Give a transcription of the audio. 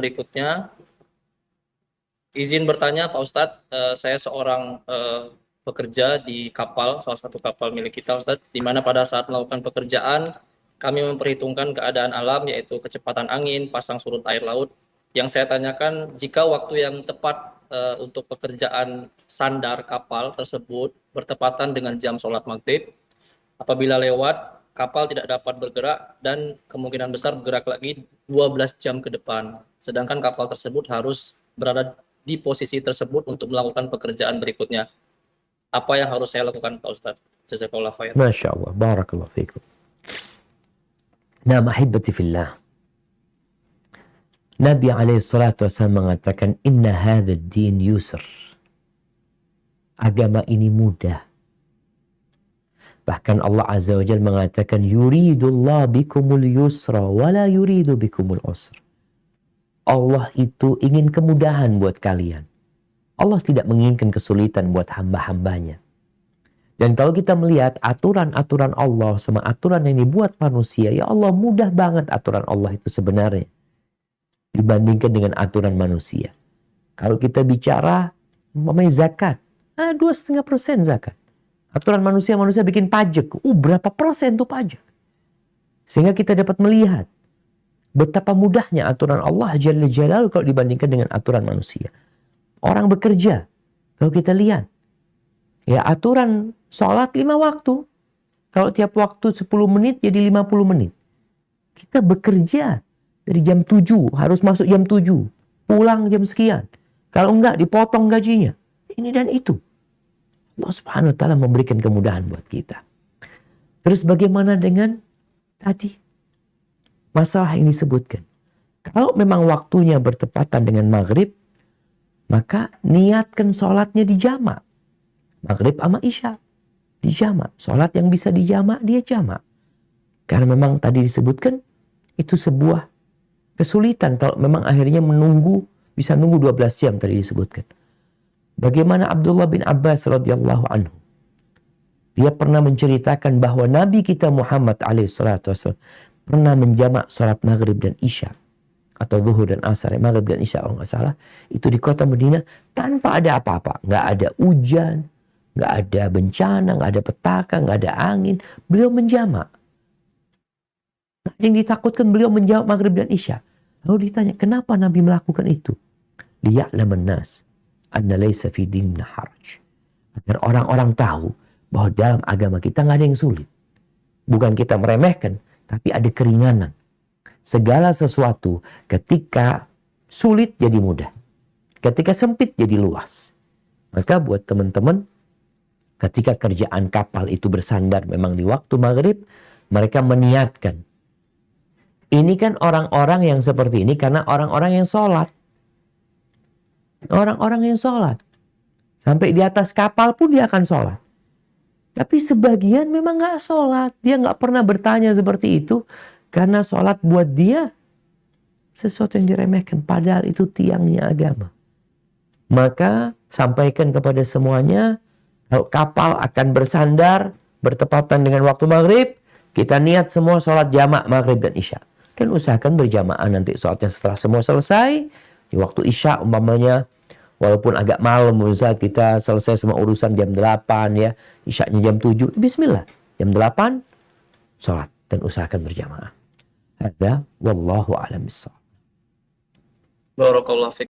Berikutnya, izin bertanya Pak Ustadz, saya seorang pekerja di kapal, salah satu kapal milik kita Ustadz, di mana pada saat melakukan pekerjaan, kami memperhitungkan keadaan alam, yaitu kecepatan angin, pasang surut air laut. Yang saya tanyakan, jika waktu yang tepat untuk pekerjaan sandar kapal tersebut bertepatan dengan jam sholat maghrib, apabila lewat, kapal tidak dapat bergerak dan kemungkinan besar bergerak lagi 12 jam ke depan. Sedangkan kapal tersebut harus berada di posisi tersebut untuk melakukan pekerjaan berikutnya. Apa yang harus saya lakukan, Pak Ustadz? Jazakallah khair. Masya Allah, barakallahu fikum. Nah, mahibati fillah. Nabi SAW mengatakan, Inna hadha din yusr. Agama ini mudah. Bahkan Allah Azza wa Jalla mengatakan, Yuridullah bikumul yusra, wala yuridu bikumul usra. Allah itu ingin kemudahan buat kalian. Allah tidak menginginkan kesulitan buat hamba-hambanya. Dan kalau kita melihat aturan-aturan Allah sama aturan yang dibuat manusia, ya Allah mudah banget aturan Allah itu sebenarnya. Dibandingkan dengan aturan manusia. Kalau kita bicara, zakat. 2,5% zakat. Aturan manusia bikin pajak. Berapa persen tuh pajak? Sehingga kita dapat melihat betapa mudahnya aturan Allah Jalla Jalaluhu kalau dibandingkan dengan aturan manusia. Orang bekerja, kalau kita lihat, ya aturan sholat 5 waktu. Kalau tiap waktu 10 menit jadi 50 menit. Kita bekerja dari jam 7, harus masuk jam 7. Pulang jam sekian. Kalau enggak dipotong gajinya. Ini dan itu. Allah Subhanahu wa ta'ala memberikan kemudahan buat kita. Terus bagaimana dengan tadi? Masalah yang disebutkan. Kalau memang waktunya bertepatan dengan maghrib, maka niatkan sholatnya di jamak. Maghrib sama isya. Di jamak. Sholat yang bisa di jamak, dia jamak. Karena memang tadi disebutkan, itu sebuah kesulitan. Kalau memang akhirnya bisa nunggu 12 jam tadi disebutkan. Bagaimana Abdullah bin Abbas radhiyallahu anhu. Dia pernah menceritakan bahwa Nabi kita Muhammad alaihissalam pernah menjamak sholat maghrib dan isya. Atau zuhur dan asar, maghrib dan isya kalau nggak salah. Itu di kota Madinah tanpa ada apa-apa. Nggak ada hujan, nggak ada bencana, nggak ada petaka, nggak ada angin. Beliau menjamak. Nggak ada yang ditakutkan, beliau menjawab maghrib dan isya. Lalu ditanya, kenapa Nabi melakukan itu? Liya'laman nas anna laysa fi dinina haraj. Agar orang-orang tahu bahwa dalam agama kita nggak ada yang sulit. Bukan kita meremehkan, tapi ada keringanan. Segala sesuatu ketika sulit jadi mudah. Ketika sempit jadi luas. Maka buat teman-teman, ketika kerjaan kapal itu bersandar memang di waktu maghrib, mereka meniatkan. Ini kan orang-orang yang seperti ini karena orang-orang yang sholat. Orang-orang yang sholat. Sampai di atas kapal pun dia akan sholat. Tapi sebagian memang nggak sholat. Dia nggak pernah bertanya seperti itu. Karena sholat buat dia sesuatu yang diremehkan. Padahal itu tiangnya agama. Maka sampaikan kepada semuanya. Kalau kapal akan bersandar bertepatan dengan waktu maghrib. Kita niat semua sholat jamak maghrib dan isya. Dan usahakan berjamaah nanti sholatnya setelah semua selesai. Di waktu isya umpamanya. Walaupun agak malam, saat kita selesai semua urusan jam 8 ya. Isyaknya jam 7. Bismillah. Jam 8 sholat. Dan usahakan berjamaah. Hadza wallahu a'lam bissawab. Barakallahu fiik.